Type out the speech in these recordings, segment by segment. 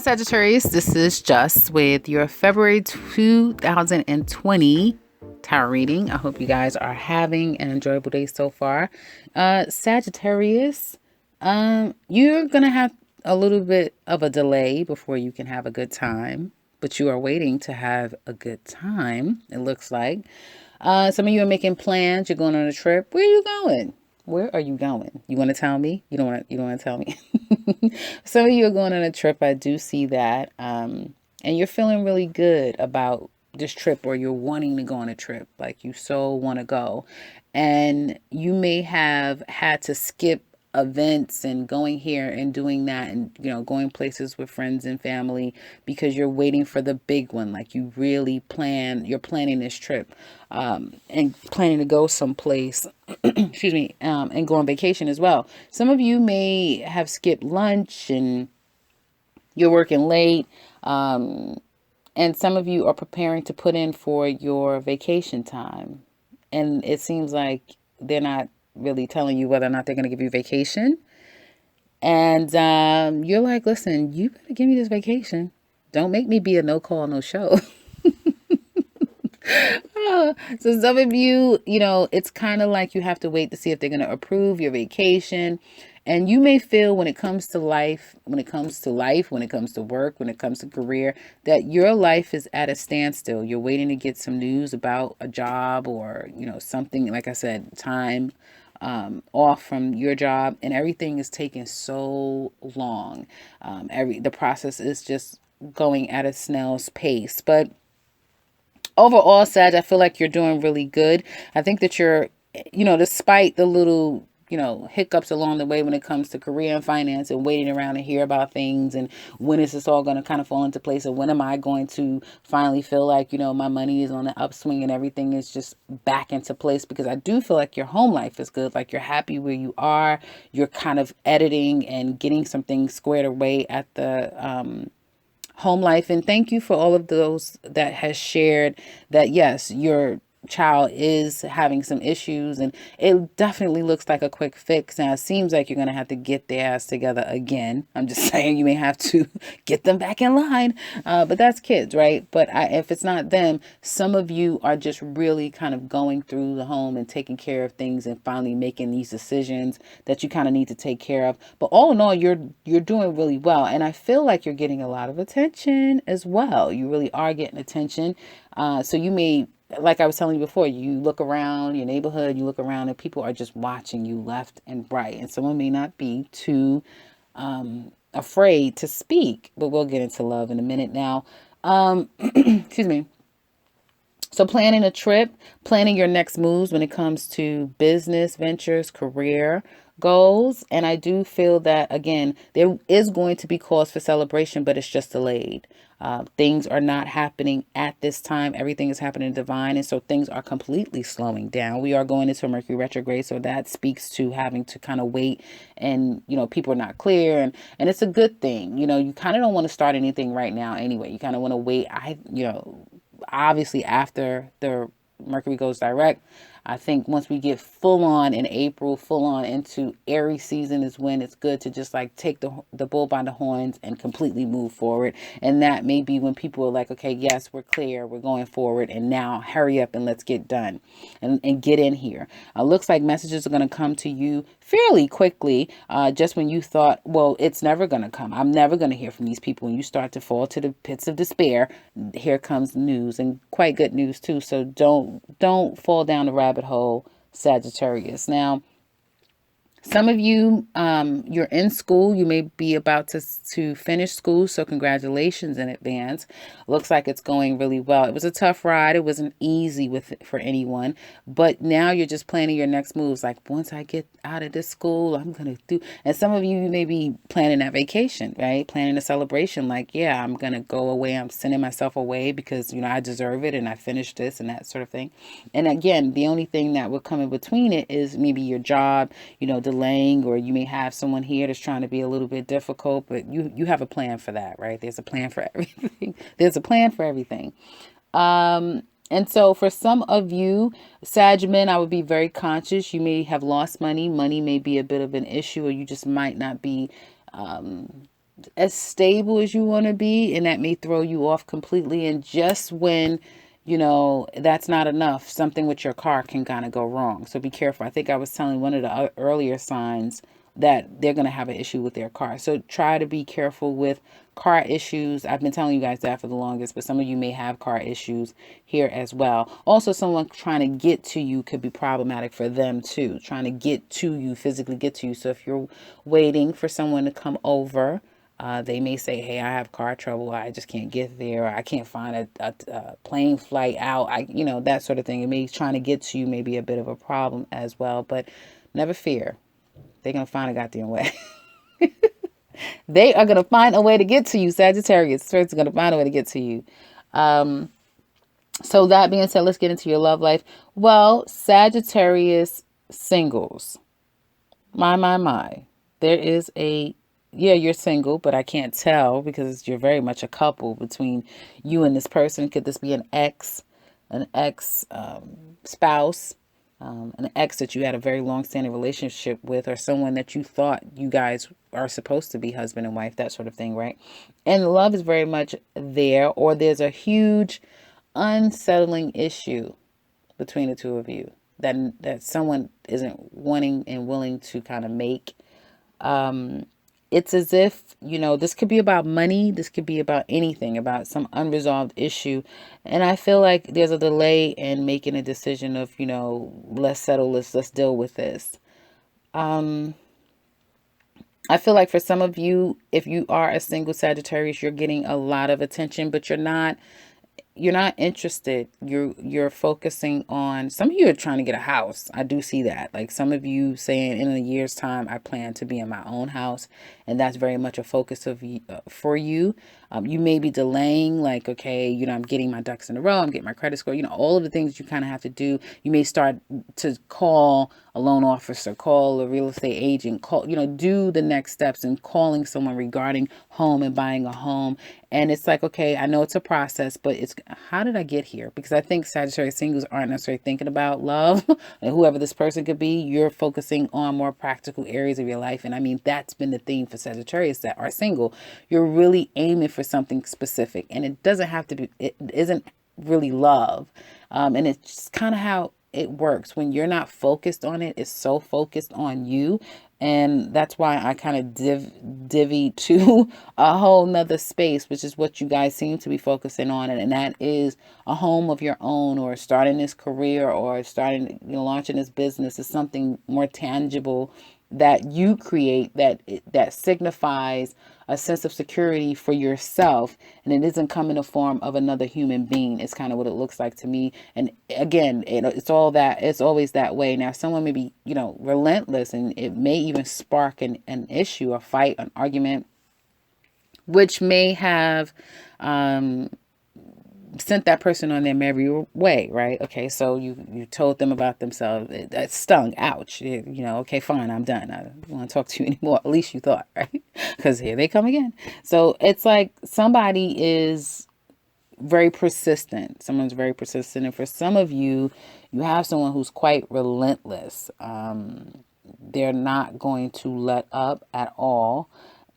Sagittarius, this is Just with your February 2020 tarot reading. I hope you guys are having an enjoyable day so far. Sagittarius, you're going to have a little bit of a delay before you can have a good time, but you are waiting to have a good time, it looks like. Some of you are making plans. You're going on a trip. Where are you going? Where are you going? You want to tell me? You don't want to tell me. Some of you are going on a trip. I do see that. And you're feeling really good about this trip, or you're wanting to go on a trip. Like you so want to go. And you may have had to skip events and going here and doing that, and going places with friends and family because you're waiting for the big one. Like you're planning this trip and planning to go someplace excuse me, and go on vacation as well. Some of you may have skipped lunch and you're working late, and some of you are preparing to put in for your vacation time, and it seems like they're not really telling you whether or not they're going to give you vacation. And you're like, listen, you better give me this vacation. Don't make me be a no call, no show. So some of you, it's kind of like you have to wait to see if they're going to approve your vacation. And you may feel when it comes to life, when it comes to work, when it comes to career, that your life is at a standstill. You're waiting to get some news about a job or, something, like I said, time off from your job, and everything is taking so long. The process is just going at a snail's pace. But overall, Sag, I feel like you're doing really good. I think that you're, despite the little, hiccups along the way when it comes to career and finance and waiting around to hear about things and when is this all going to kind of fall into place, and when am I going to finally feel like, my money is on the upswing and everything is just back into place, because I do feel like your home life is good. Like you're happy where you are. You're kind of editing and getting some things squared away at the, home life. And thank you for all of those that has shared that, yes, your child is having some issues, and it definitely looks like a quick fix. Now it seems like you're going to have to get their ass together again. I'm just saying, you may have to get them back in line, but that's kids, right? But if it's not them, some of you are just really kind of going through the home and taking care of things and finally making these decisions that you kind of need to take care of. But all in all, you're doing really well, and I feel like you're getting a lot of attention as well. You really are getting attention. So you may, like I was telling you before, you look around your neighborhood, you look around and people are just watching you left and right. And someone may not be too afraid to speak, but we'll get into love in a minute now. Excuse me. So planning a trip, planning your next moves when it comes to business ventures, career goals. And I do feel that, again, there is going to be cause for celebration, but it's just delayed. Things are not happening at this time. Everything is happening divine. And so things are completely slowing down. We are going into a Mercury retrograde. So that speaks to having to kind of wait, and, people are not clear, and it's a good thing. You kind of don't want to start anything right now anyway. You kind of want to wait. Obviously after the Mercury goes direct, I think once we get full on in April, full on into Aries season, is when it's good to just like take the bull by the horns and completely move forward. And that may be when people are like, okay, yes, we're clear, we're going forward, and now hurry up and let's get done and get in here. Looks like messages are going to come to you fairly quickly, just when you thought, well, it's never going to come. I'm never going to hear from these people. When you start to fall to the pits of despair, here comes news, and quite good news too. So don't fall down the rabbit hole, Sagittarius. Now, some of you, you're in school. You may be about to finish school, so congratulations in advance. Looks like it's going really well. It was a tough ride. It wasn't easy for anyone, but now you're just planning your next moves. Like, once I get out of this school, I'm going to do. And some of you may be planning that vacation, right? Planning a celebration. Like, yeah, I'm going to go away. I'm sending myself away because, I deserve it and I finished this and that sort of thing. And again, the only thing that would come in between it is maybe your job, delaying, or you may have someone here that's trying to be a little bit difficult, but you have a plan for that, right? There's a plan for everything. There's a plan for everything. And so for some of you, Sag men, I would be very conscious. You may have lost money. Money may be a bit of an issue, or you just might not be as stable as you want to be, and that may throw you off completely. And just when that's not enough, something with your car can kind of go wrong. So be careful. I think I was telling one of the earlier signs that they're going to have an issue with their car. So try to be careful with car issues. I've been telling you guys that for the longest, but some of you may have car issues here as well. Also, someone trying to get to you could be problematic for them too, trying to get to you, physically get to you. So if you're waiting for someone to come over, they may say, hey, I have car trouble. I just can't get there. Or I can't find a plane flight out. That sort of thing. It may trying to get to you may be a bit of a problem as well, but never fear. They're going to find a goddamn way. They are going to find a way to get to you, Sagittarius. Spirits are going to find a way to get to you. So that being said, let's get into your love life. Well, Sagittarius singles. My. There is you're single, but I can't tell because you're very much a couple between you and this person. Could this be an ex spouse, an ex that you had a very long-standing relationship with, or someone that you thought you guys are supposed to be husband and wife, that sort of thing, right? And love is very much there, or there's a huge unsettling issue between the two of you that someone isn't wanting and willing to kind of make. It's as if, this could be about money. This could be about anything, about some unresolved issue. And I feel like there's a delay in making a decision of, let's settle this, let's deal with this. I feel like for some of you, if you are a single Sagittarius, you're getting a lot of attention, but you're not interested. You're focusing on, some of you are trying to get a house. I do see that. Like some of you saying in a year's time, I plan to be in my own house. And that's very much a focus for you. You may be delaying, like, okay, I'm getting my ducks in a row. I'm getting my credit score, all of the things you kind of have to do. You may start to call a loan officer, call a real estate agent, do the next steps in calling someone regarding home and buying a home. And it's like, okay, I know it's a process, but it's, how did I get here? Because I think Sagittarius singles aren't necessarily thinking about love and whoever this person could be. You're focusing on more practical areas of your life. And I mean, that's been the theme for Sagittarius that are single. You're really aiming for something specific, and it doesn't have to be, it isn't really love. And it's just kind of how it works when you're not focused on it. It's so focused on you. And that's why I kind of divvy to a whole nother space, which is what you guys seem to be focusing on. And that is a home of your own, or starting this career, or starting, launching this business. Is something more tangible that you create, that signifies a sense of security for yourself, and it isn't come in the form of another human being. It's kind of what it looks like to me. And again, it's always that way. Now, someone may be, relentless, and it may even spark an issue, a fight, an argument, which may have sent that person on their merry way, right? Okay, so you told them about themselves. That stung. Ouch. Okay, fine, I'm done. I don't want to talk to you anymore. At least you thought, right? Because here they come again. So it's like somebody is very persistent. Someone's very persistent. And for some of you, you have someone who's quite relentless. They're not going to let up at all.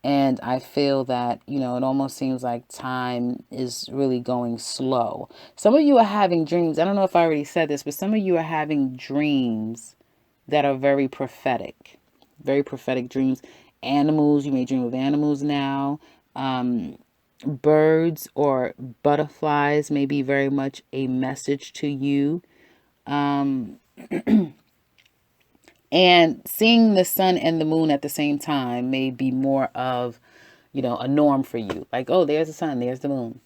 And I feel that, it almost seems like time is really going slow. Some of you are having dreams. I don't know if I already said this, but some of you are having dreams that are very prophetic dreams. Animals, you may dream of animals now. Birds or butterflies may be very much a message to you. And seeing the sun and the moon at the same time may be more of, a norm for you. Like, oh, there's the sun, there's the moon,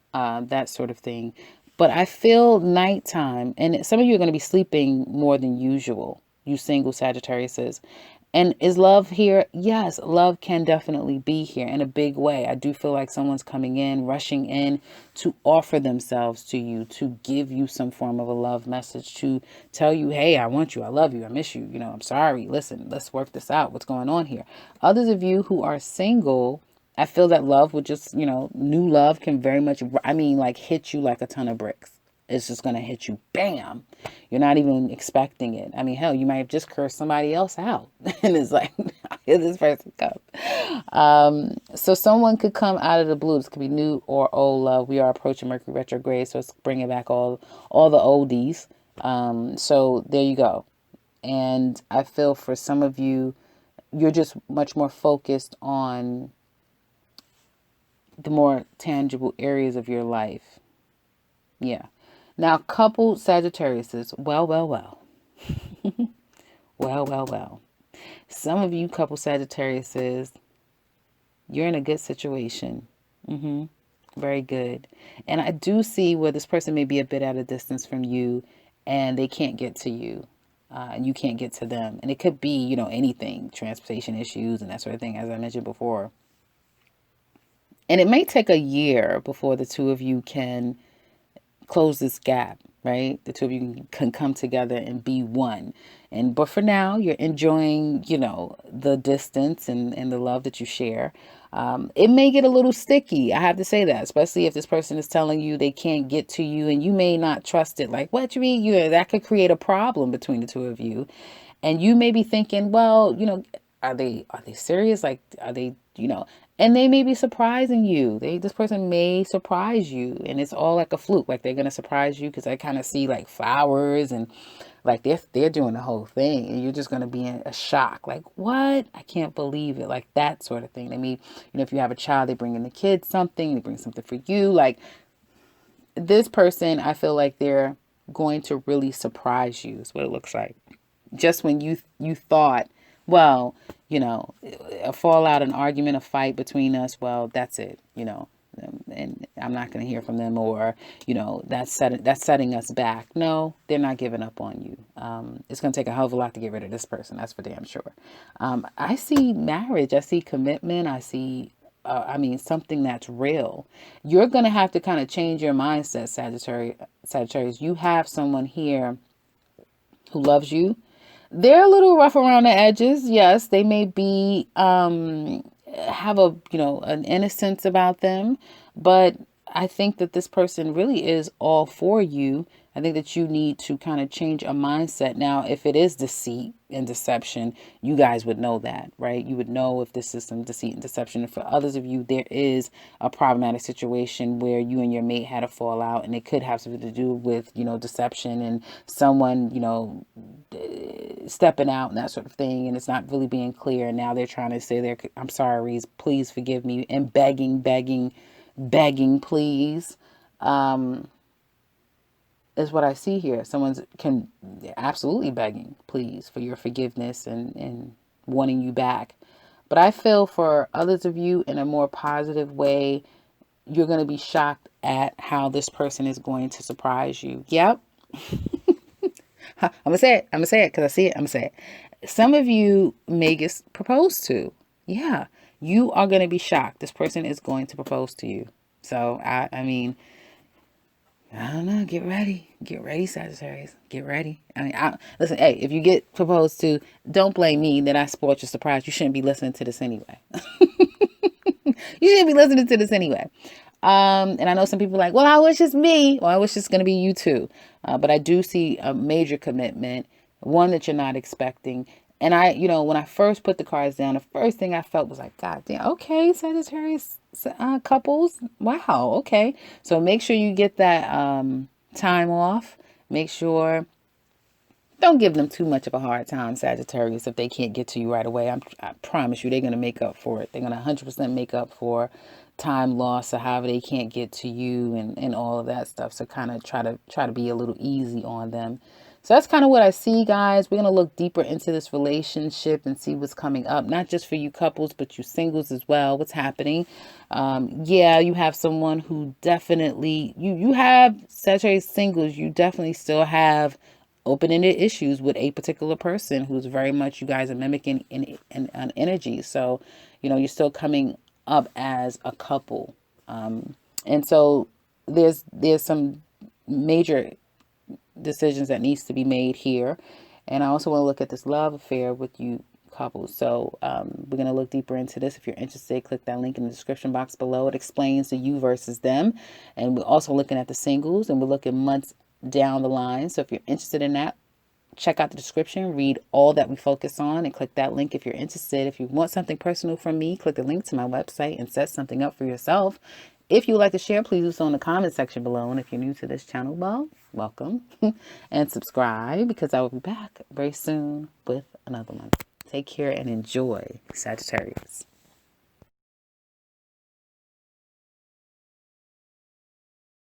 that sort of thing. But I feel nighttime, and some of you are going to be sleeping more than usual, you single Sagittariuses. And is love here? Yes, love can definitely be here in a big way. I do feel like someone's coming in, rushing in to offer themselves to you, to give you some form of a love message, to tell you, hey, I want you, I love you, I miss you, I'm sorry, listen, let's work this out, what's going on here. Others of you who are single, I feel that love would just, new love can very much, hit you like a ton of bricks. It's just going to hit you, bam. You're not even expecting it. I mean, hell, you might have just cursed somebody else out. And it's like, Here this person comes. So someone could come out of the blue. This could be new or old love. We are approaching Mercury retrograde, so it's bringing back all the oldies. So there you go. And I feel for some of you, you're just much more focused on the more tangible areas of your life. Yeah. Now, couple Sagittarius, well, well, well. Well, well, well. Some of you couple Sagittarius, you're in a good situation. Very good. And I do see where this person may be a bit at a distance from you and they can't get to you. And you can't get to them. And it could be, anything, transportation issues and that sort of thing, as I mentioned before. And it may take a year before the two of you can close this gap, right? The two of you can come together and be one. But for now, you're enjoying, the distance and the love that you share. It may get a little sticky. I have to say that, especially if this person is telling you they can't get to you and you may not trust it. Like, what you mean? That could create a problem between the two of you. And you may be thinking, well, are they serious? Like, are they, and they may be surprising you. This person may surprise you, and it's all like a fluke. Like they're gonna surprise you because I kind of see like flowers and like they're doing the whole thing, and you're just gonna be in a shock. Like, what? I can't believe it. Like that sort of thing. They mean, if you have a child, they bring in the kids something. They bring something for you. Like this person, I feel like they're going to really surprise you. Is what it looks like. Just when you thought, well, a fallout, an argument, a fight between us, well, that's it, and I'm not going to hear from them, or, that's setting us back. No, they're not giving up on you. It's going to take a hell of a lot to get rid of this person. That's for damn sure. I see marriage. I see commitment. I see, something that's real. You're going to have to kind of change your mindset, Sagittarius. You have someone here who loves you. They're a little rough around the edges. Yes, they may be have an innocence about them, but I think that this person really is all for you. I think that you need to kind of change a mindset. Now, if it is deceit and deception, you guys would know that, right? You would know if this is some deceit and deception. For others of you, there is a problematic situation where you and your mate had a fallout, and it could have something to do with, deception and someone, stepping out and that sort of thing, and it's not really being clear. And now they're trying to say I'm sorry, please forgive me, and begging, please. Is what I see here. Someone's absolutely begging, please, for your forgiveness and wanting you back. But I feel for others of you, in a more positive way, you're going to be shocked at how this person is going to surprise you. Yep. I'm going to say it because I see it. I'm going to say it. Some of you may get proposed to. Yeah. You are going to be shocked. This person is going to propose to you. So, I don't know. Get ready, Sagittarius. Get ready. Listen. Hey, if you get proposed to, don't blame me that I spoiled your surprise. You shouldn't be listening to this anyway. You shouldn't be listening to this anyway. And I know some people are like, well, I wish it's me. Well, I wish it's going to be you too. But I do see a major commitment, one that you're not expecting. And when I first put the cards down, the first thing I felt was like, God damn, okay, Sagittarius couples. Wow, okay. So make sure you get that time off. Make sure, don't give them too much of a hard time, Sagittarius, if they can't get to you right away. I promise you, they're going to make up for it. They're going to 100% make up for time loss or however they can't get to you and all of that stuff. So kind of try to be a little easy on them. So that's kind of what I see, guys. We're going to look deeper into this relationship and see what's coming up, not just for you couples, but you singles as well. What's happening? You have someone who definitely, you have Sagittarius singles. You definitely still have open-ended issues with a particular person who's very much, you guys are mimicking in energy. So, you're still coming up as a couple. And so there's some major decisions that needs to be made here. And I also want to look at this love affair with you couples. So we're going to look deeper into this. If you're interested, click that link in the description box below. It explains the you versus them. And we're also looking at the singles, and we're looking months down the line. So if you're interested in that, check out the description, read all that we focus on, and click that link if you're interested. If you want something personal from me, click the link to my website and set something up for yourself. If you would like to share, please do so in the comment section below. And if you're new to this channel, well, welcome and subscribe, because I will be back very soon with another one. Take care and enjoy, Sagittarius.